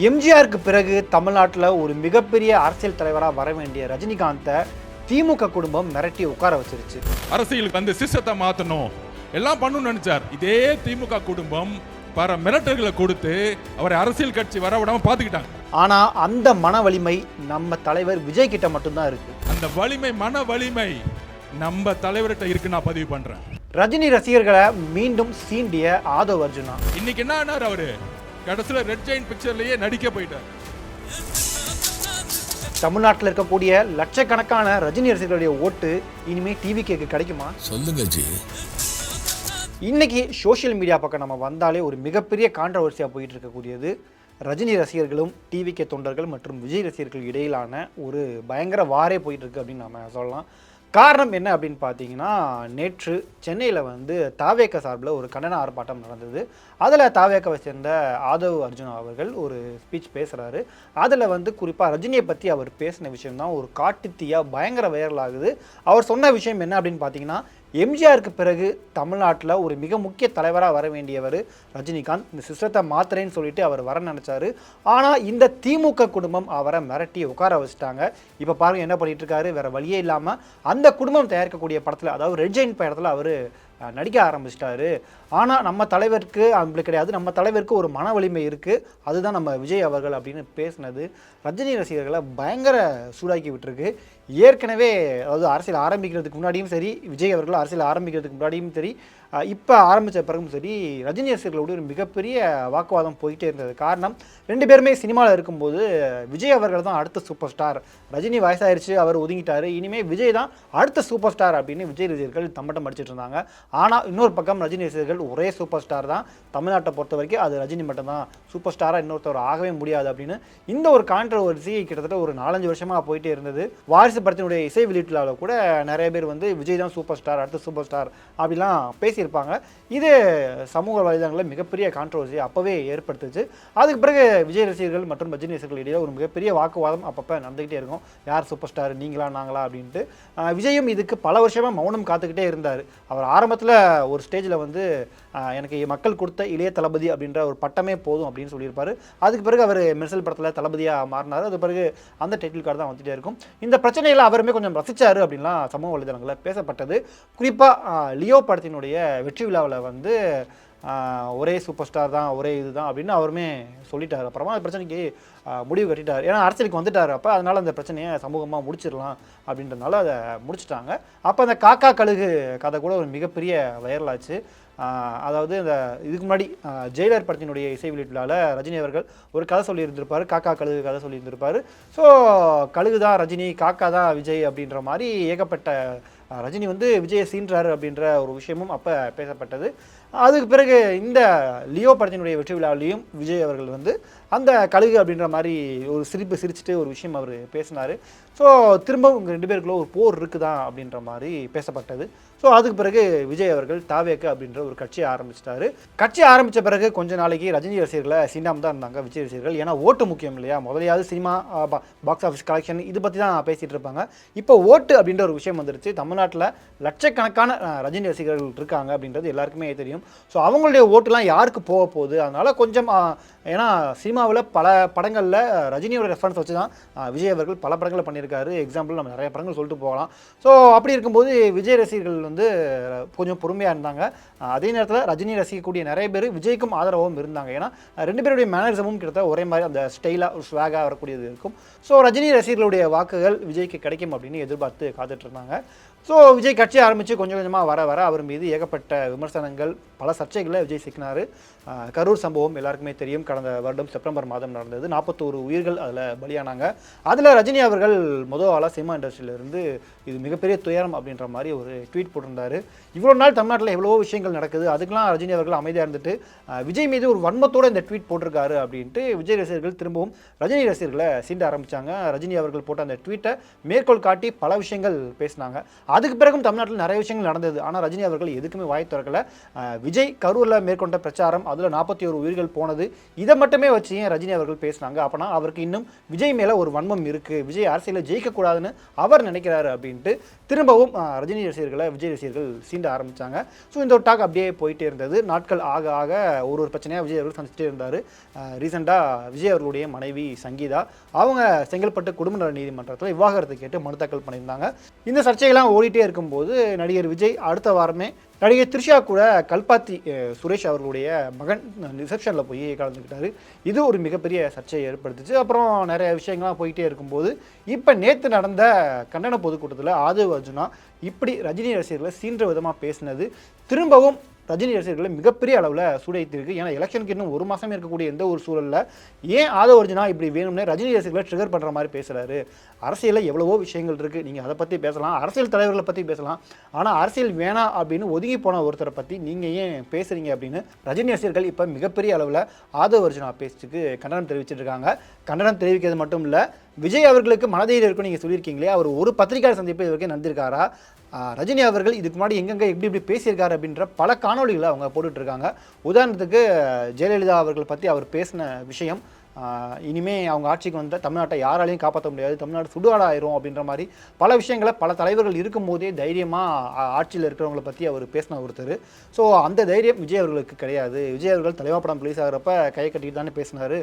எம்ஜிஆருக்கு பிறகு தமிழ்நாட்டில் ஒரு மிகப்பெரிய அரசியல் தலைவராக வர வேண்டிய ரஜினிகாந்தை திமுக குடும்பம் மிரட்டி உட்கார வச்சிருச்சு. அரசியலுக்கு வந்து சிஸ்டத்தை மாற்றணும் எல்லாம் பண்ணணும்னு நினைச்சார். இதே திமுக குடும்பம் பல மிரட்டல்களை கொடுத்து அவரை அரசியல் கட்சி வர விடாம பார்த்துக்கிட்டாங்க. ஆனால் அந்த மன வலிமை நம்ம தலைவர் விஜய் கிட்ட மட்டும்தான் இருக்கு. அந்த வலிமை, மன வலிமை நம்ம தலைவர்கிட்ட இருக்கு. நான் பதிவு பண்றேன். ரஜினி ரசிகர்களை மீண்டும் சீண்டிய ஆதவ் அர்ஜுனா இன்னைக்கு என்ன ஆனார்? அவரு கடைசியில் ரெட் ஜெயின் பிக்சர்லயே நடிக்க போயிட்டார். தமிழ்நாட்டில் இருக்கக்கூடிய லட்சக்கணக்கான ரஜினி ரசிகர்களுடைய ஓட்டு இனிமே டிவிக்கு கிடைக்குமா? சொல்லுங்க ஜி. இன்னைக்கு சோஷியல் மீடியா பக்கம் நம்ம வந்தாலே ஒரு மிகப்பெரிய கான்ட்ரவர்சியாக போயிட்டு இருக்கக்கூடியது ரஜினி ரசிகர்களும் டிவிகே தொண்டர்கள் மற்றும் விஜய் ரசிகர்கள் இடையிலான ஒரு பயங்கர வாரே போயிட்டு இருக்கு அப்படின்னு நம்ம சொல்லலாம். காரணம் என்ன அப்படின்னு பார்த்தீங்கன்னா, நேற்று சென்னையில் தாவேக சார்பில் ஒரு கண்டன ஆர்ப்பாட்டம் நடந்தது. அதில் தாவேகவை சேர்ந்த ஆதவ் அர்ஜுனா அவர்கள் ஒரு ஸ்பீச் பேசுகிறாரு. அதில் குறிப்பாக ரஜினியை பற்றி அவர் பேசின விஷயம் தான் ஒரு காட்டுத்தீயாக பயங்கர வைரல் ஆகுது. அவர் சொன்ன விஷயம் என்ன அப்படின்னு பார்த்தீங்கன்னா, எம்ஜிஆருக்கு பிறகு தமிழ்நாட்டில் ஒரு மிக முக்கிய தலைவராக வர வேண்டியவர் ரஜினிகாந்த். இந்த சிஸ்டத்தை மாத்திரேன்னு சொல்லிட்டு அவர் வர நினச்சாரு. ஆனால் இந்த திமுக குடும்பம் அவரை மிரட்டி உட்கார வச்சுட்டாங்க. இப்போ பாருங்கள் என்ன பண்ணிட்டு இருக்காரு. வேறு வழியே இல்லாமல் அந்த குடும்பம் தயாரிக்கக்கூடிய படத்தில், அதாவது ரெட் ஜெயின் படத்தில் அவர் நடிக்க ஆரம்பிச்சிட்டாரு. ஆனால் நம்ம தலைவருக்கு அப்படி கிடையாது. நம்ம தலைவருக்கு ஒரு மன வலிமை இருக்குது, அதுதான் நம்ம விஜய் அவர்கள் அப்படின்னு பேசினது ரஜினி ரசிகர்களை பயங்கர சூடாக்கி விட்டுருக்கு. ஏற்கனவே அதாவது அரசியல் ஆரம்பிக்கிறதுக்கு முன்னாடியும் சரி, விஜய் அவர்கள் அரசியல் ஆரம்பிக்கிறதுக்கு முன்னாடியும் சரி, இப்போ ஆரம்பித்த பிறகும் சரி, ரஜினி ரசிகர்களோட ஒரு மிகப்பெரிய வாக்குவாதம் போயிட்டே இருந்தது. காரணம், ரெண்டு பேருமே சினிமாவில் இருக்கும்போது விஜய் அவர்கள் தான் அடுத்த சூப்பர் ஸ்டார், ரஜினி வயசாயிருச்சு அவர் ஒதுங்கிட்டார், இனிமேல் விஜய் தான் அடுத்த சூப்பர் ஸ்டார் அப்படின்னு விஜய் ரசிகர்கள் தம்மட்டம் அடிச்சிட்டு இருந்தாங்க. ஆனால் இன்னொரு பக்கம் ரஜினி ரசிகர்கள் ஒரே சூப்பர் ஸ்டார் தான், தமிழ்நாட்டை பொறுத்த வரைக்கும் அது ரஜினி மட்டும்தான், சூப்பர் ஸ்டாராக இன்னொருத்தவர் ஆகவே முடியாது அப்படின்னு இந்த ஒரு கான்ட்ரவர்சி கிட்டத்தட்ட ஒரு 4-5 வருஷமாக போயிட்டே இருந்தது. வாரிசு படத்தினுடைய இசை வெளியீட்டில் கூட நிறைய பேர் விஜய் தான் சூப்பர் ஸ்டார், அடுத்த சூப்பர் ஸ்டார் அப்படிலாம் பேசியிருப்பாங்க. இது சமூக வலைதளங்களில் மிகப்பெரிய கான்ட்ரவர்சி அப்போவே ஏற்படுத்துச்சு. அதுக்கு பிறகு விஜய் ரசிகர்கள் மற்றும் ரஜினி ரசிகர்கள் இடையே ஒரு மிகப்பெரிய வாக்குவாதம் அப்பப்போ நடந்துக்கிட்டே இருக்கும். யார் சூப்பர் ஸ்டார், நீங்களா நாங்களா அப்படின்ட்டு. விஜயும் இதுக்கு பல வருஷமாக மௌனம் காத்துக்கிட்டே இருந்தார். அவர் ஆரம்பத்தில் ஒரு ஸ்டேஜில் எனக்கு மக்கள் கொடுத்த இளைய தளபதி அப்படின்ற ஒரு பட்டமே போதும் அப்படின்னு சொல்லியிருப்பார். அதுக்கு பிறகு அவர் மெர்சல் படத்தில் தளபதியாக மாறினார். அது பிறகு அந்த டைட்டில் கார்டு தான் வந்துகிட்டே இருக்கும். இந்த பிரச்சனையில் அவருமே கொஞ்சம் ரசித்தார் அப்படின்லாம் சமூக வலைதளங்களில் பேசப்பட்டது. குறிப்பாக லியோ படத்தினுடைய வெற்றி விழாவில் ஒரே சூப்பர் ஸ்டார் தான், ஒரே இதுதான் அப்படின்னு அவருமே சொல்லிட்டார். அப்புறமா அந்த பிரச்சனைக்கு முடிவு கட்டிட்டார். ஏன்னா அரசியலுக்கு வந்துட்டார். அப்போ அதனால் அந்த பிரச்சனையை சமூகமாக முடிச்சிடலாம் அப்படின்றதுனால அதை முடிச்சுட்டாங்க. அப்போ அந்த காக்கா கழுகு கதை கூட ஒரு மிகப்பெரிய வைரலாச்சு. அதாவது இந்த இதுக்கு முன்னாடி ஜெயிலர் படத்தினுடைய இசை வெளியீட்டில் ரஜினி அவர்கள் ஒரு கதை சொல்லியிருந்திருப்பார், காக்கா கழுகு கதை சொல்லியிருந்திருப்பார். ஸோ கழுகு தான் ரஜினி, காக்கா தான் விஜய் அப்படின்ற மாதிரி ஏகப்பட்ட ரஜினி விஜயை சீன்றாரு அப்படின்ற ஒரு விஷயமும் அப்போ பேசப்பட்டது. அதுக்கு பிறகு இந்த லியோ படத்தினுடைய வெற்றி விழாவிலையும் விஜய் அவர்கள் அந்த கழுகு அப்படின்ற மாதிரி ஒரு சிரிச்சுட்டு ஒரு விஷயம் அவர் பேசினார். ஸோ திரும்பவும் உங்கள் 2 பேருக்குள்ள ஒரு போர் இருக்குதான் அப்படின்ற மாதிரி பேசப்பட்டது. ஸோ அதுக்கு பிறகு விஜய் அவர்கள் தாவேக அப்படின்ற ஒரு கட்சியை ஆரம்பிச்சிட்டாரு. கட்சி ஆரம்பித்த பிறகு கொஞ்ச நாளைக்கு ரஜினி ரசிகர்களை சீண்டாமல் தான் இருந்தாங்க விஜய் ரசிகர்கள். ஏன்னா ஓட்டு முக்கியம் இல்லையா, முதலையாவது சினிமா, பாக்ஸ் ஆஃபீஸ் கலெக்ஷன் இது பற்றி தான் பேசிகிட்டு இருப்பாங்க. இப்போ ஓட்டு அப்படின்ற ஒரு விஷயம் வந்துருச்சு. தமிழ்நாட்டில் லட்சக்கணக்கான ரஜினி ரசிகர்கள் இருக்காங்க அப்படின்றது எல்லாருக்குமே தெரியும். ஸோ அவங்களுடைய ஓட்டுலாம் யாருக்கு போக போகுது, அதனால் கொஞ்சம் ஏன்னா சினிமாவில் பல படங்களில் ரஜினியோட ரெஃபரன்ஸ் வச்சு தான் விஜய் அவர்கள் பல படங்களை பண்ணியிருக்காரு. எக்ஸாம்பிள் நம்ம நிறைய படங்கள் சொல்லிட்டு போகலாம். ஸோ அப்படி இருக்கும்போது விஜய் ரசிகர்கள் கொஞ்சம் பொறுமையாக இருந்தாங்க. அதே நேரத்தில் ரஜினி ரசிக்கக்கூடிய நிறைய பேர் விஜய்க்கும் ஆதரவும் இருந்தாங்க. ஏன்னா 2 பேருடைய மேனரிசமும் கிட்டத்தட்ட ஒரே மாதிரி அந்த ஸ்டைலாக ஒரு ஸ்வாகாக வரக்கூடியது இருக்கும். ஸோ ரஜினி ரசிகர்களுடைய வாக்குகள் விஜய்க்கு கிடைக்கும் அப்படின்னு எதிர்பார்த்து காத்துட்டு இருந்தாங்க. ஸோ விஜய் கட்சி ஆரம்பித்து கொஞ்சம் கொஞ்சமாக வர அவர் மீது ஏகப்பட்ட விமர்சனங்கள், பல சர்ச்சைகளை விஜய் சிக்கினார். கரூர் சம்பவம் எல்லாருக்குமே தெரியும். கடந்த வருடம் செப்டம்பர் மாதம் நடந்தது. 41 உயிர்கள் அதில் பலியானாங்க. அதில் ரஜினி அவர்கள் முதல் ஆளாக சினிமா இண்டஸ்ட்ரியிலிருந்து இது மிகப்பெரிய துயரம் அப்படின்ற மாதிரி ஒரு ட்வீட் போட்டிருந்தார். இவ்வளோ நாள் தமிழ்நாட்டில் எவ்வளவோ விஷயங்கள் நடக்குது, அதுக்கெல்லாம் ரஜினி அவர்கள் அமைதியாக இருந்துட்டு விஜய் மீது ஒரு வன்மத்தோடு இந்த ட்வீட் போட்டிருக்காரு அப்படின்ட்டு விஜய் ரசிகர்கள் திரும்பவும் ரஜினி ரசிகர்களை சீண்ட ஆரம்பித்தாங்க. ரஜினி அவர்கள் போட்ட அந்த ட்வீட்டை மேற்கோள் காட்டி பல விஷயங்கள் பேசினாங்க. அதுக்கு பிறகும் தமிழ்நாட்டில் நிறைய விஷயங்கள் நடந்தது. ஆனால் ரஜினி அவர்கள் எதுக்குமே வாய் திறக்கல. விஜய் கரூரில் மேற்கொண்ட பிரச்சாரம், அதில் 41 உயிர்கள் போனது, இதை மட்டுமே வச்சு ஏன் ரஜினி அவர்கள் பேசினாங்க? அப்போனா அவருக்கு இன்னும் விஜய் மேலே ஒரு வன்மம் இருக்குது, விஜய் அரசியலில் ஜெயிக்கக்கூடாதுன்னு அவர் நினைக்கிறாரு அப்படின்ட்டு திரும்பவும் ரஜினி ரசிகர்களை விஜய் ரசிகர்கள் சீண்ட ஆரம்பித்தாங்க. ஸோ இந்த ஒரு டாக் அப்படியே போயிட்டே இருந்தது. நாட்கள் ஆக ஆக ஒரு பிரச்சனையாக விஜய் அவர்கள் சந்திச்சுட்டே இருந்தார். ரீசெண்டாக விஜய் அவர்களுடைய மனைவி சங்கீதா அவங்க செங்கல்பட்டு குடும்ப நல நீதிமன்றத்தில் விவாகரத்து கேட்டு மனு தாக்கல் பண்ணியிருந்தாங்க. இந்த சர்ச்சைகள்லாம் ஓடிட்டே இருக்கும்போது நடிகர் விஜய் அடுத்த வாரமே நடிகை த்ரிஷா கூட கல்பாத்தி சுரேஷ் அவர்களுடைய மகன் ரிசப்ஷனில் போய் கலந்துக்கிட்டாரு. இது ஒரு மிகப்பெரிய சர்ச்சையை ஏற்படுத்துச்சு. அப்புறம் நிறைய விஷயங்கள்லாம் போயிட்டே இருக்கும்போது இப்போ நேற்று நடந்த கண்டன பொதுக்கூட்டத்தில் ஆதவ் அர்ஜுனா இப்படி ரஜினி ரசிகர்களை சீன்ற விதமாக பேசினது திரும்பவும் ரஜினி ரசிகர்களை மிகப்பெரிய அளவில் சூடைத்திருக்கு. ஏன்னா எலெக்ஷனுக்கு இன்னும் ஒரு மாதமே இருக்கக்கூடிய எந்த ஒரு சூழலில் ஏன் ஆதவ் அர்ஜுனா இப்படி வேணும்னே ரஜினி ரசிகர்களை ட்ரிகர் பண்ணுற மாதிரி பேசுகிறாரு? அரசியலில் எவ்வளவோ விஷயங்கள் இருக்குது, நீங்கள் அதை பற்றி பேசலாம், அரசியல் தலைவர்களை பற்றி பேசலாம், ஆனால் அரசியல் வேணாம் அப்படின்னு ஒதுங்கி போன ஒருத்தரை பற்றி நீங்கள் ஏன் பேசுகிறீங்க அப்படின்னு ரஜினி ரசிகர்கள் இப்போ மிகப்பெரிய அளவில் ஆதவ் அர்ஜுனா பேச்சுக்கு கண்டனம் தெரிவிச்சிட்டு இருக்காங்க. கண்டனம் தெரிவிக்கிறது மட்டும் இல்லை, விஜய் அவர்களுக்கு மனதையில் இருக்குன்னு நீங்கள் சொல்லியிருக்கீங்களே, அவர் ஒரு பத்திரிகையாளர் சந்திப்பு இதுவரைக்கும் நடந்திருக்காரா? ரஜினி அவர்கள் இதுக்கு முன்னாடி எங்கெங்கே எப்படி பேசியிருக்காரு அப்படின்ற பல காணொலிகளை அவங்க போட்டுட்ருக்காங்க. உதாரணத்துக்கு ஜெயலலிதா அவர்கள் பற்றி அவர் பேசின விஷயம், இனிமே அவங்க ஆட்சிக்கு வந்தால் தமிழ்நாட்டை யாராலையும் காப்பாற்ற முடியாது, தமிழ்நாடு சுடுகாடாயிரும் அப்படின்ற மாதிரி பல விஷயங்களை பல தலைவர்கள் இருக்கும்போதே தைரியமாக ஆட்சியில் இருக்கிறவங்கள பற்றி அவர் பேசின ஒருத்தர். ஸோ அந்த தைரியம் விஜய் அவர்களுக்கு கிடையாது. விஜய் அவர்கள் தலைவா படம் ரிலீஸ் ஆகிறப்ப கையை கட்டிட்டு தானே பேசினார்.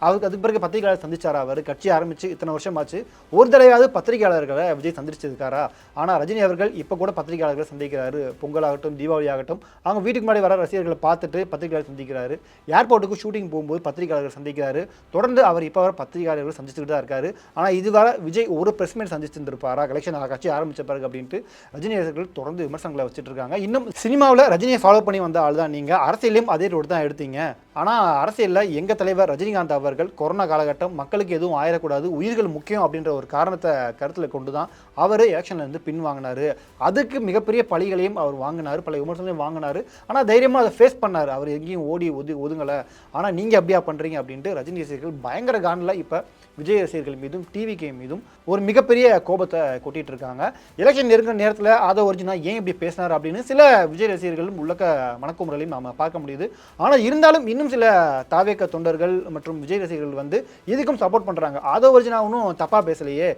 அதுக்கு பிறகு பத்திரிகையாளர் சந்திச்சாரா? அவர் கட்சி ஆரம்பித்து இத்தனை வருஷமாச்சு, ஒரு தடவையாவது பத்திரிகையாளர்களை விஜய் சந்திச்சிருக்காரா? ஆனால் ரஜினி அவர்கள் இப்போ கூட பத்திரிகையாளர்களை சந்திக்கிறாரு. பொங்கல் ஆகட்டும், தீபாவளி ஆகட்டும், அவங்க வீட்டுக்கு முன்னாடி வர ரசிகர்களை பார்த்துட்டு பத்திரிகையாளர் சந்திக்கிறாரு. ஏர்போர்ட்டுக்கு ஷூட்டிங் போகும்போது பத்திரிகையாளர்கள் சந்திக்கிறாரு. தொடர்ந்து அவர் இப்போ வர பத்திரிகையாளர்கள் சந்திச்சுட்டு தான் இருக்காரு. ஆனால் இதுவரை விஜய் ஒரு பிரஸ் மீட் சந்திச்சிருந்திருப்பாரா கலெக்ஷன் கட்சி ஆரம்பித்த பிறகு அப்படின்ட்டு ரஜினி ரசிகர்கள் தொடர்ந்து விமர்சனங்களை வச்சுட்டு இருக்காங்க. இன்னும் சினிமாவில் ரஜினியை ஃபாலோ பண்ணி வந்த ஆள் தான் நீங்கள், அரசியலையும் அதே ரோடு தான் எடுத்தீங்க. ஆனால் அரசியலில் எங்கள் தலைவர் ரஜினிகாந்த் அவர்கள் கொரோனா காலகட்டம் மக்களுக்கு எதுவும் ஆயிடக்கூடாது, உயிர்கள் முக்கியம் அப்படின்ற ஒரு காரணத்தை கருத்தில் கொண்டு தான் அவர் எலெக்ஷன்லேருந்து பின் வாங்கினார். அதுக்கு மிகப்பெரிய பழிகளையும் அவர் வாங்கினார், பல விமர்சனங்களையும் வாங்கினார். ஆனால் தைரியமாக அதை ஃபேஸ் பண்ணார். அவர் எங்கேயும் ஓடி ஒதுங்கலை. ஆனால் நீங்கள் அப்படியா பண்ணுறீங்க அப்படின்ட்டு ரஜினி ரசிகர்கள் பயங்கர காண்டில் இப்போ விஜய் ரசிகர்கள் மீதும் டிவிகே மீதும் ஒரு மிகப்பெரிய கோபத்தை கொட்டிட்டு இருக்காங்க. எலெக்ஷன் இருக்கிற நேரத்தில் ஆதவ் அர்ஜுனா ஏன் இப்படி பேசினார் அப்படின்னு சில விஜய் ரசிகர்களும் உள்ளக்க மனக்குமுறலையும் நம்ம பார்க்க முடியுது. ஆனால் இருந்தாலும் இன்னும் சில தாவேக்க தொண்டர்கள் மற்றும் விஜய் ரசிகர்கள் வந்து இதுக்கும் சப்போர்ட் பண்ணுறாங்க. ஆதவ் அர்ஜுனா ஒன்றும் தப்பாக பேசலையே,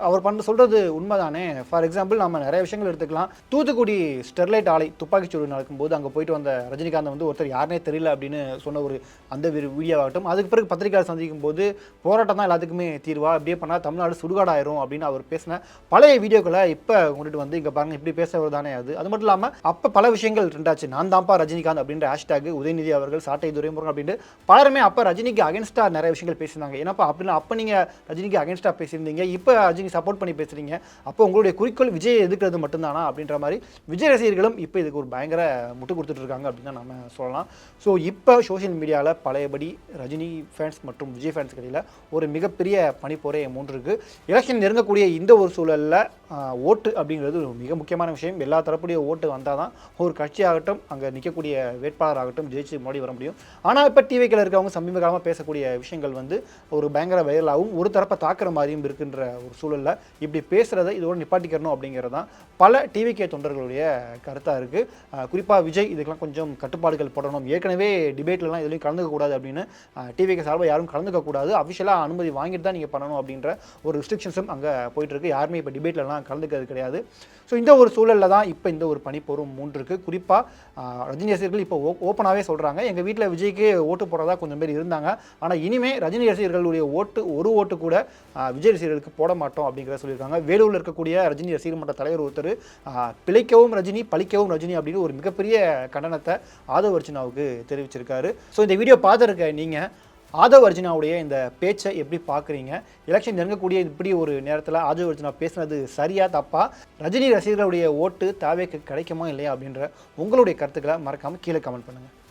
அவர் சொல்கிறது உண்மைதானே. ஃபார் எக்ஸாம்பிள் நம்ம நிறைய விஷயங்கள் எடுத்துக்கலாம். தூத்துக்குடி ஸ்டெர்லைட் ஆலை துப்பாக்கிச்சூடு நடக்கும்போது அங்கே போயிட்டு வந்த ரஜினிகாந்த் வந்து ஒருத்தர் யாருனே தெரியல அப்படின்னு சொன்ன ஒரு அந்த வீடியோ ஆகட்டும், அதுக்கு பிறகு பத்திரிகையாளர் சந்திக்கும் போது போராட்டம் தான் எல்லாத்துக்குமே தீர்வா, இப்படியே பண்ணால் தமிழ்நாடு சுடுகாடாயிரும் அப்படின்னு அவர் பேசின பழைய வீடியோக்களை இப்போ கொண்டுட்டு வந்து இங்கே பாருங்க இப்படி பேசுறது தானே அது. அது மட்டும் இல்லாமல் அப்போ பல விஷயங்கள் ரெண்டாச்சு. நான் தான்ப்பா ரஜினிகாந்த் அப்படின்ற ஹேஷ்டாக், உதயநிதி அவர்கள் சாட்டை துரைமுருகன் அப்படின்ட்டு பலருமே அப்போ ரஜினிக்கு அகேன்ஸ்டா நிறைய விஷயங்கள் பேசியிருந்தாங்க. ஏன்னாப்பா அப்படின்னா அப்போ நீங்கள் ரஜினிக்கு அகேன்ஸ்டா பேசியிருந்தீங்க, இப்போ ரஜினி சப்போர்ட் பண்ணி பேசுறீங்க, அப்போ உங்களுடைய குறிக்கோள் விஜய் எதுக்கிறது மட்டும்தானா அப்படின்ற மாதிரி விஜய் ரசிகர்களும் இப்போ இதுக்கு ஒரு பயங்கர முட்டு கொடுத்துட்டு இருக்காங்க அப்படின்னு நம்ம சொல்லலாம். ஸோ இப்போ சோஷியல் மீடியாவில் பழையபடி ரஜினி ஃபேன்ஸ் மற்றும் விஜய் ஃபேன்ஸ் இடையில் ஒரு மிகப்பெரிய பனிப்போரே மூன்று இருக்கு. எலெக்ஷன் நெருங்கக்கூடிய இந்த ஒரு சூழலில் ஓட்டு அப்படிங்கிறது ஒரு மிக முக்கியமான விஷயம். எல்லா தரப்புடைய ஓட்டு வந்தால் தான் ஒரு கட்சியாகட்டும் அங்கே நிற்கக்கூடிய வேட்பாளராகட்டும் ஜெயிச்சு முன்னாடி வர முடியும். ஆனால் இப்போ டிவிக்கில் இருக்கவங்க சமீப காலமாக பேசக்கூடிய விஷயங்கள் வந்து ஒரு பயங்கர வைரலாகவும் ஒரு தரப்பை தாக்குற மாதிரியும் இருக்குன்ற ஒரு சூழலில் இப்படி பேசுகிறத இதோடு நிப்பாட்டிக்கிறணும் அப்படிங்கிறது தான் பல டிவிகே தொண்டர்களுடைய கருத்தாக இருக்குது. குறிப்பாக விஜய் இதுக்கெல்லாம் கொஞ்சம் கட்டுப்பாடுகள் போடணும், ஏற்கனவே டிபேட்லலாம் எதுலையும் கலந்துக்கக்கூடாது அப்படின்னு டிவிகே சார்பாக யாரும் கலந்துக்கக்கூடாது, அஃபிஷியலாக அனுமதி வாங்கிட்டு தான் நீங்கள் பண்ணணும் அப்படின்ற ஒரு ரெஸ்ட்ரிக்ஷன்ஸும் அங்கே போயிட்டுருக்கு. யாருமே இப்போ டிபேட்லலாம் கலந்துக்கிறது கிடையாது. ஸோ இந்த ஒரு சூழலில் தான் இப்போ இந்த ஒரு பனிப்போரும் மூன்று இருக்குது. குறிப்பாக ரஜினி ரசிகர்கள் இப்போ ஓப்பனாகவே சொல்கிறாங்க, எங்கள் வீட்டில் விஜய்க்கு ஓட்டு போடுறதா கொஞ்சம் பேர் இருந்தாங்க, ஆனால் இனிமேல் ரஜினி ரசிகர்களுடைய ஒரு ஓட்டு கூட விஜய் ரசிகர்களுக்கு போட மாட்டோம் அப்படிங்கிறத சொல்லியிருக்காங்க. வேலூரில் இருக்கக்கூடிய ரஜினி ரசிகர் மன்ற தலைவர் ஒருத்தர் பிழைக்கவும் ரஜினி பழிக்கவும் ரஜினி அப்படின்னு ஒரு மிகப்பெரிய கண்டனத்தை ஆதவ் அர்ஜுனாவுக்கு தெரிவிச்சிருக்காரு. ஸோ இந்த வீடியோ பார்த்துருக்க நீங்கள் ஆதவ் அர்ஜுனாவுடைய இந்த பேச்சை எப்படி பார்க்குறீங்க? எலெக்ஷன் நெருங்கக்கூடிய இப்படி ஒரு நேரத்தில் ஆதவ் அர்ஜுனா பேசுனது சரியா தப்பா? ரஜினி ரசிகர்களுடைய ஓட்டு தாவேக்கு கிடைக்குமா இல்லையா அப்படின்ற உங்களுடைய கருத்துக்களை மறக்காமல் கீழே கமெண்ட் பண்ணுங்கள்.